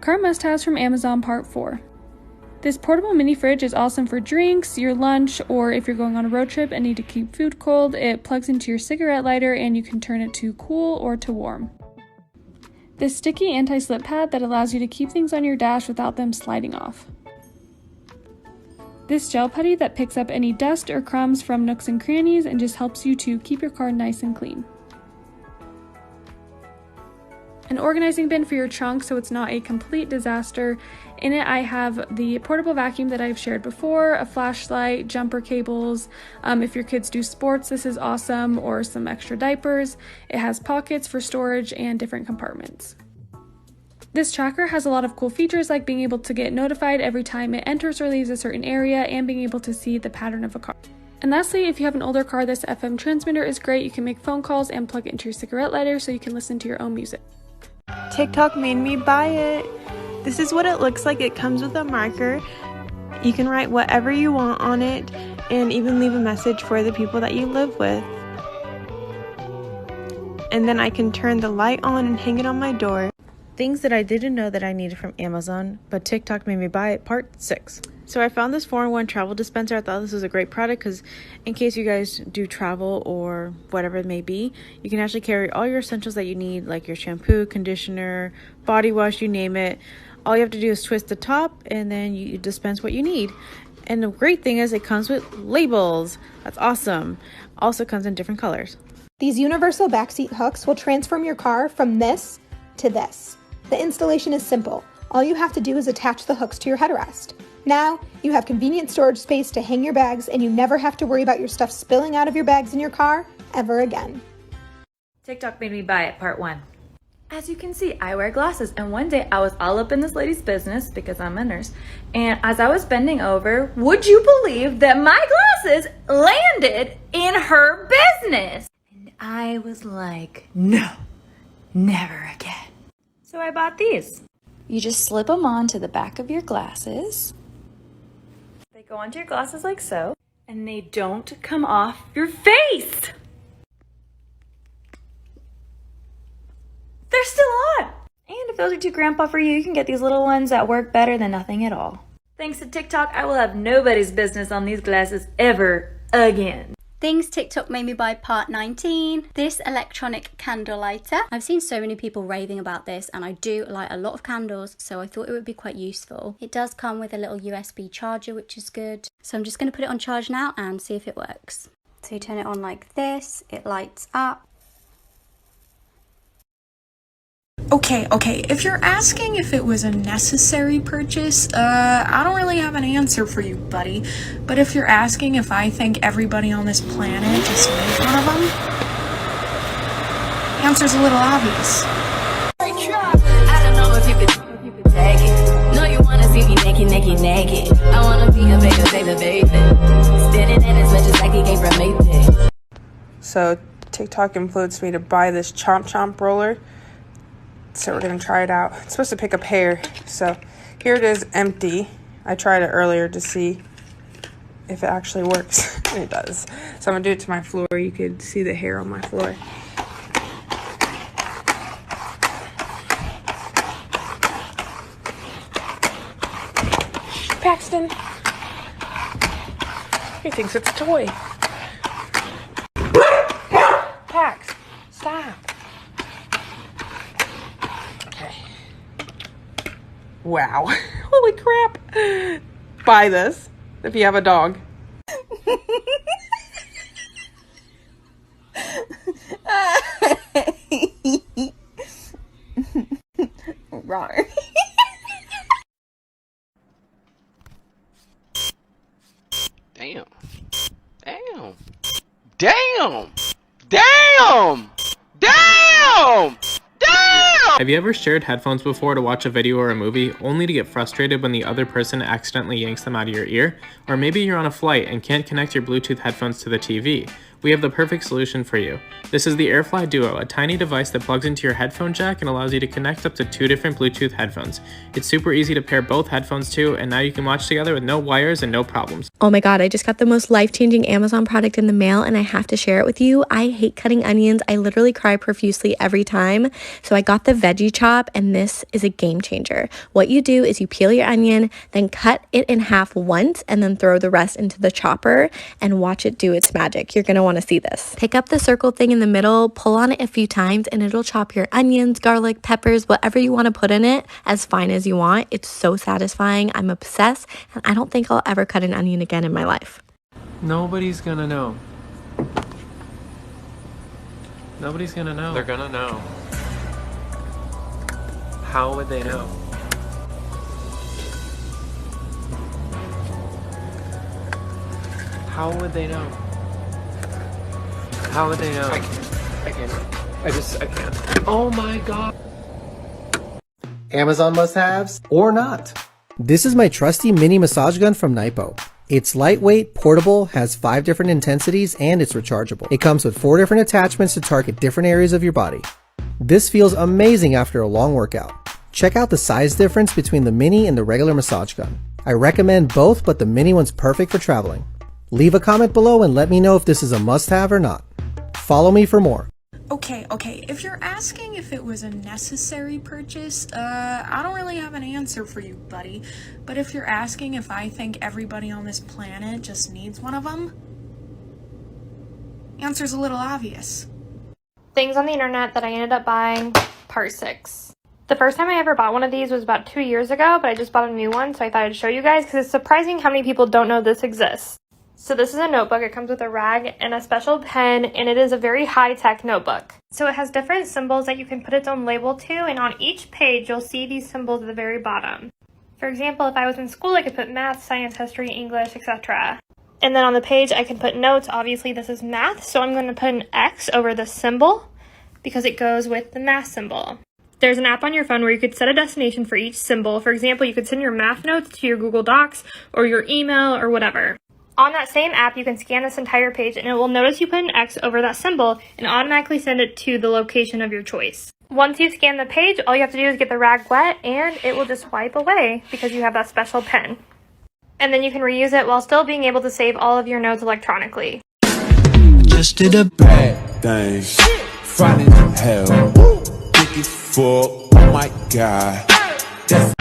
Car must-haves from Amazon Part 4. This portable mini fridge is awesome for drinks, your lunch, or if you're going on a road trip and need to keep food cold. It plugs into your cigarette lighter and you can turn it to cool or to warm. This sticky anti-slip pad that allows you to keep things on your dash without them sliding off. This gel putty that picks up any dust or crumbs from nooks and crannies and just helps you to keep your car nice and clean. An organizing bin for your trunk so it's not a complete disaster. In it I have the portable vacuum that I've shared before, a flashlight, jumper cables. If your kids do sports, this is awesome, or some extra diapers. It has pockets for storage and different compartments. This tracker has a lot of cool features like being able to get notified every time it enters or leaves a certain area and being able to see the pattern of a car. And lastly, if you have an older car, this FM transmitter is great. You can make phone calls and plug it into your cigarette lighter so you can listen to your own music. TikTok made me buy it. This is what it looks like. It comes with a marker. You can write whatever you want on it and even leave a message for the people that you live with. And then I can turn the light on and hang it on my door. Things that I didn't know that I needed from Amazon, but TikTok made me buy it, part 6. So I found this 4-in-1 travel dispenser. I thought this was a great product because in case you guys do travel or whatever it may be, you can actually carry all your essentials that you need, like your shampoo, conditioner, body wash, you name it. All you have to do is twist the top and then you dispense what you need. And the great thing is it comes with labels. That's awesome. Also comes in different colors. These universal backseat hooks will transform your car from this to this. The installation is simple. All you have to do is attach the hooks to your headrest. Now, you have convenient storage space to hang your bags and you never have to worry about your stuff spilling out of your bags in your car ever again. TikTok made me buy it, part 1. As you can see, I wear glasses, and one day I was all up in this lady's business because I'm a nurse, and as I was bending over, would you believe that my glasses landed in her business? And I was like, no, never again. So I bought these. You just slip them onto the back of your glasses. They go onto your glasses like so, and they don't come off your face. They're still on. And if those are too grandpa for you, you can get these little ones that work better than nothing at all. Thanks to TikTok, I will have nobody's business on these glasses ever again. Things TikTok made me buy, part 19. This electronic candle lighter. I've seen so many people raving about this and I do light a lot of candles, so I thought it would be quite useful. It does come with a little USB charger, which is good. So I'm just going to put it on charge now and see if it works. So you turn it on like this, it lights up. Okay, if you're asking if it was a necessary purchase, I don't really have an answer for you, buddy. But if you're asking if I think everybody on this planet just needs one of them, the answer's a little obvious. I don't know if you could take it. No, you wanna see me naked. I wanna be a baby. Spinning in as much as like he came from Maytag. So TikTok influenced me to buy this chomp chomp roller. So we're going to try it out. It's supposed to pick up hair. So here it is empty. I tried it earlier to see if it actually works. And it does. So I'm going to do it to my floor. You could see the hair on my floor. Paxton. He thinks it's a toy. Pax, stop. Wow. Holy crap. Buy this if you have a dog. Rawr. Damn! Have you ever shared headphones before to watch a video or a movie, only to get frustrated when the other person accidentally yanks them out of your ear? Or maybe you're on a flight and can't connect your Bluetooth headphones to the TV. We have the perfect solution for you. This is the AirFly Duo, a tiny device that plugs into your headphone jack and allows you to connect up to 2 different Bluetooth headphones. It's super easy to pair both headphones to, and now you can watch together with no wires and no problems. Oh my god, I just got the most life-changing Amazon product in the mail and I have to share it with you. I hate cutting onions. I literally cry profusely every time. So I got the veggie chop and this is a game changer. What you do is you peel your onion, then cut it in half once and then throw the rest into the chopper and watch it do its magic. You're going to want to see this. Pick up the circle thing in the middle, pull on it a few times and it'll chop your onions, garlic, peppers, whatever you want to put in it as fine as you want. It's so satisfying. I'm obsessed and I don't think I'll ever cut an onion again in my life. Nobody's gonna know. Nobody's gonna know. They're gonna know. How would they know? How would they know? How would they know? I can't. I can't. Oh my god. Amazon must-haves or not. This is my trusty mini massage gun from Nypo. It's lightweight, portable, has 5 different intensities, and it's rechargeable. It comes with 4 different attachments to target different areas of your body. This feels amazing after a long workout. Check out the size difference between the mini and the regular massage gun. I recommend both, but the mini one's perfect for traveling. Leave a comment below and let me know if this is a must-have or not. Follow me for more. Okay, if you're asking if it was a necessary purchase, I don't really have an answer for you, buddy. But if you're asking if I think everybody on this planet just needs one of them, the answer's a little obvious. Things on the internet that I ended up buying, part 6. The first time I ever bought one of these was about 2 years ago, but I just bought a new one, so I thought I'd show you guys because it's surprising how many people don't know this exists. So this is a notebook. It comes with a rag and a special pen, and it is a very high-tech notebook. So it has different symbols that you can put its own label to, and on each page you'll see these symbols at the very bottom. For example, if I was in school, I could put math, science, history, English, etc. And then on the page I can put notes. Obviously this is math, so I'm going to put an X over the symbol because it goes with the math symbol. There's an app on your phone where you could set a destination for each symbol. For example, you could send your math notes to your Google Docs or your email or whatever. On that same app, you can scan this entire page and it will notice you put an X over that symbol and automatically send it to the location of your choice. Once you scan the page, all you have to do is get the rag wet and it will just wipe away because you have that special pen. And then you can reuse it while still being able to save all of your notes electronically. Just did a bad thing. Friday to hell. Wicked fuck. Oh my god. That's